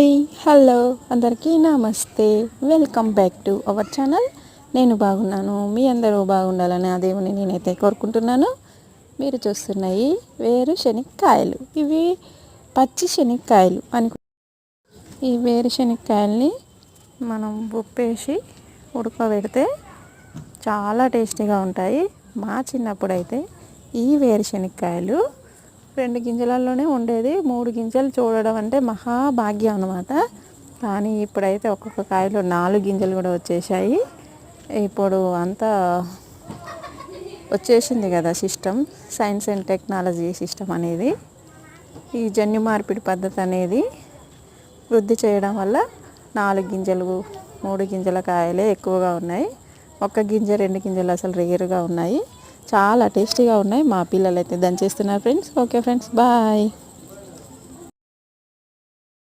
Hi hello అందరికీ నమస్తే. Welcome back to our channel. నేను బాగున్నాను, మీ అందరూ బాగుండాలని ఆ దేవుని నేనైతే కోరుకుంటున్నాను. మీరు చూస్తున్నాయి వేరుశనక్కాయలు. ఇవి పచ్చి శనక్కాయలు ఈ వేరుశనక్కాయల్ని మనం ఉప్పేసి ఉడకబెడితే చాలా టేస్టీగా ఉంటాయి. మా చిన్నప్పుడు అయితే ఈ వేరుశనక్కాయలు 2 గింజలలోనే ఉండేది. 3 గింజలు చూడడం అంటే మహాభాగ్యం అన్నమాట. కానీ ఇప్పుడైతే ఒక్కొక్క కాయలో 4 గింజలు కూడా వచ్చేసాయి. ఇప్పుడు అంతా వచ్చేసింది కదా system, science and technology system అనేది. ఈ జన్యు మార్పిడి పద్ధతి అనేది వృద్ధి చేయడం వల్ల 4 గింజలు 3 గింజల కాయలే ఎక్కువగా ఉన్నాయి. 1 గింజ 2 గింజలు అసలు రేరుగా ఉన్నాయి. చాలా టేస్టీగా ఉన్నాయి. మా పిల్లలు అయితే దంచేస్తున్నారు ఫ్రెండ్స్. Okay friends, bye.